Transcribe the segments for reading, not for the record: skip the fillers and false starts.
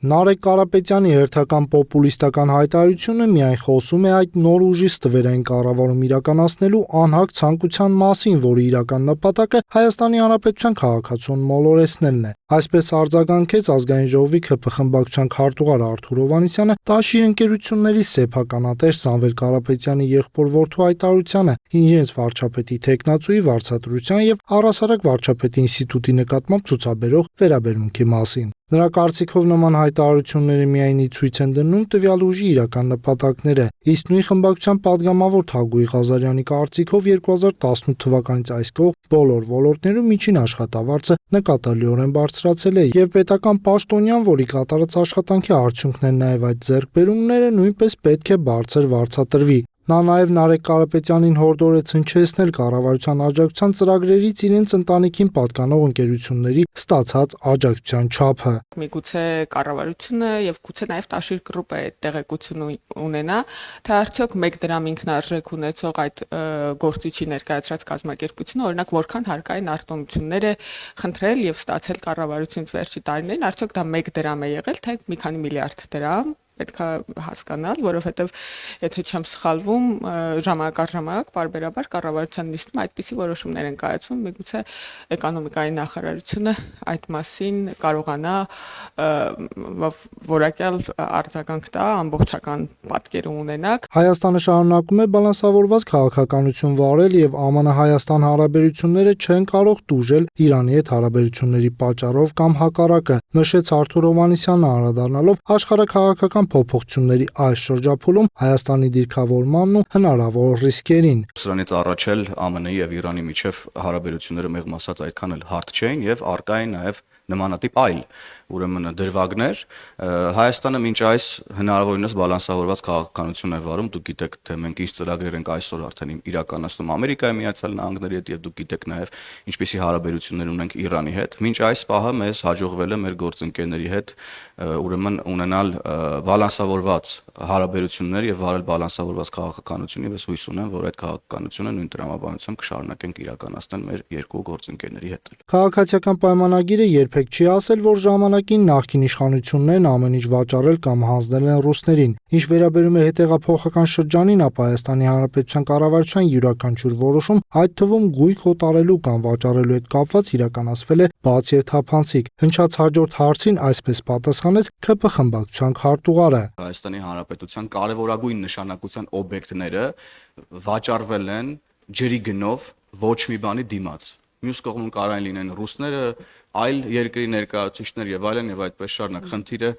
Նարեկ Կարապետյանի հերթական պոպուլիստական հայտարարությունը միայն խոսում է այդ նոր ուժի ստվերային կառավարում իրականացնելու անհագ ցանկության մասին, որի իրական նպատակը Հայաստանի Հանրապետության քաղաքացիոն մոլորեցնելն է։ Այսպես արձագանքեց Ազգային ժողովի ՔՓ խմբակցության քարտուղար Արթուր Հովհաննիսյանը Դաշիր ընկերությունների սեփականատեր Սամվել Կարապետյանի եղբոր որդու հայտարարությանը իրենց վարչապետի թեկնածուի վարձատրության եւ առհասարակ վարչապետի ինստիտուտի նկատմամբ ցուցաբերող վերաբերմունքի մասին։ Նրա կարծիքով նման հայտարարությունները միայն ցույց են դնում տվյալ ուժի իրական նպատակները, իսկ նույն խմբակցության падգամավոր Թագուհի Ղազարյանի կարծիքով 2018 թվականից այս կողմ բոլոր ոլորտներում միջին աշխատավարձը նկատելիորեն բարձրացել է եւ պետական պաշտոնյան, որի կատարած աշխատանքի արդյունքն են նաեւ այդ ձեռքբերումները, նույնպես պետք է բարձր վարձատրվի։ Նա նաև Նարեկ Կարապետյանին հորդորեց հնչեցնել կառավարության աջակցության ծրագրերից իրենց ընտանիքին պատկանող ընկերությունների ստացած աջակցության չափը։ Միգուցե կառավարությունը եւ գուցե նաեւ Տաշիր գրուպը այդ տեղեկությունը ունենա, թե արդյոք 1 դրամ ինքնարժեք ունեցող այդ գործիչի ներկայացրած կազմակերպությունը, օրինակ, որքան հարկային արտոնություններ է խնդրել եւ ստացել կառավարությունից վերջի տարիներին, արդյոք դա 1 դրամ է եղել, թե մի քանի միլիարդ դրամ։ Պետք է հասկանալ, որովհետև եթե չեմ սխալվում, ժամանակ բարբերաբար կառավարության նիստում այդպիսի որոշումներ են կայացվում, միգուցե էկոնոմիկայի նախարարությունը այդ մասին կարողանա որակյալ արձագանք տա, ամբողջական պատկեր ունենաք։ Հայաստանը շարունակում է բալանսավորված քաղաքականություն վարել եւ ԱՄՆ-Հայաստան հարաբերությունները չեն կարող տուժել Իրանի հետ հարաբերությունների պատճառով կամ հակառակը, նշեց Արթուր Հովհաննիսյանը անդրադառնալով աշխարհաքաղաքական փոփոխությունների այս շրջափուլում Հայաստանի դիրքավորմանն ու հնարավոր ռիսկերին։ Սրանից առաջ էլ ԱՄՆ-ի եւ Իրանի միջև հարաբերությունները մեղմ ասած այդքան էլ հարթ չէին եւ առկա էին նաեւ նմանատիպ այլ ուրեմն դրվագներ Հայաստանը մինչ այս հնարավորինս բալանսավորված քաղաքականություն է վարում դուք գիտեք թե մենք ինչ ծրագրեր ենք այսօր արդեն իրականացնում Ամերիկայի Միացյալ Նահանգների հետ եւ դուք գիտեք նաեւ ինչպիսի հարաբերություններ ունենք Իրանի հետ մինչ այս պահը մեզ հաջողվել է մեր գործընկերների հետ ուրեմն ունենալ բալանսավորված հարաբերություններ եւ վարել բալանսավորված քաղաքականություն եւ ես հույս ունեմ որ այդ քաղաքականությունը նույն տրամաբանությամբ կշարունակենք իրականացնել մեր երկու գործընկերների հետ Քաղաքացիական պայմանագիրը երբեք չի ասել, որ ժամանակին նախկին իշխանություններն ամեն ինչ վաճառել կամ հանձնել են ռուսներին։ Ինչ վերաբերում է հետեղափոխական շրջանին, ապա Հայաստանի Հանրապետության կառավարության յուրաքանչյուր որոշում, այդ թվում գույք հոտարելու կամ վաճառելու հետ կապված իրականացվել է բաց եւ թափանցիկ։ Հնչած հաջորդ հարցին այսպես պատասխանեց ՔՊ խմբակցության քարտուղարը։ Հայաստանի Հանրապետության կարևորագույն նշանակության օբյեկտները վաճառվել են ջրի գնով ոչ մի բանի դիմաց։ Մյուս կողմում կարող են լինեն ռուսները, այլ երկրի ներկայացուցիչներ եւ այլն եւ այդպես շարունակ խնդիրը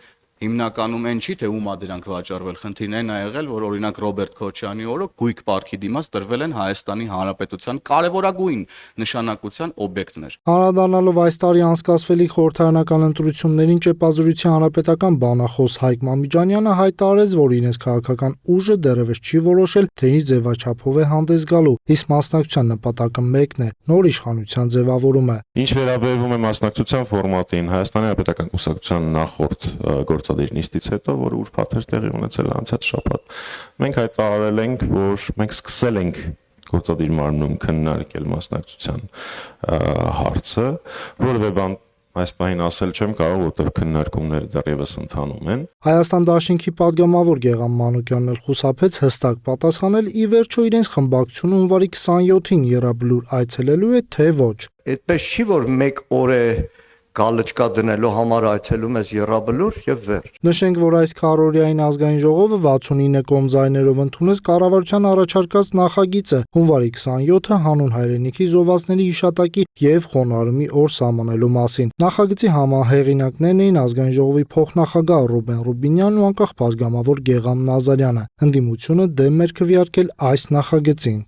հիմնականում այն չի թե ումա դրանք վաճառվել խնդիրն այն ա եղել որ օրինակ Ռոբերտ Քոչյանի օրոք գույք պարքի դիմաց տրվել են Հայաստանի Հանրապետության կարևորագույն նշանակության օբյեկտներ Անդրադառնալով այս տարի անցկացվելիք խորհրդարանական ընտրություններին ՃՊԱԶՈՒՐԻՑի հանրապետական բանախոս Հայկ Մամիջանյանը հայտարարեց որ իրենց քաղաքական ուժը դեռևս չի որոշել թե ինչ ձևաչափով է հանդես գալու իսկ մասնակցության նպատակը մեկն է նոր իշխանության ձևավորումը Ինչ վերաբերվում է մասնակցության ֆորմատին Հայաստանի Հանրապետական կուսակցության նախորդ գործադիր նիստից հետո, որը ուրբաթ էր տեղի ունեցել անցած շաբաթ, մենք հայտարարել ենք, որ մենք սկսել ենք գործադիր մարմնում քննարկել մասնակցության հարցը, որևէ բան այս պահին ասել չեմ կարող, որտեղ քննարկումները դեռևս ընթանում են։ Հայաստան Դաշինքի падգամավոր Գեգամ Մանուկյանն էլ խուսափեց հստակ պատասխանել ի վերջո իրենց խմբակցությունը հունվարի 27-ին Եռաբլուր այցելելու է, թե ոչ։ Այդպես չի, որ մեկ օր է գալչկա դնելու համար այցելում ես Եռաբլուր եւ վերջ։ Նշենք, որ այս քառօրյային ազգային ժողովը 69 կողմ ձայներով ընդունեց կառավարության առաջարկած նախագիծը հունվարի 27-ը հանուն հայրենիքի զոհվածների հիշատակի եւ խոնարհումի օր սահմանելու մասին։ Նախագծի համահեղինակներն էին ազգային ժողովի փոխնախագահ Ռուբեն Ռուբինյանն ու անկախ падգամավոր Գեգամ Նազարյանը։ Ընդդիմությունը դեմ էր քվեարկել այս նախագծին։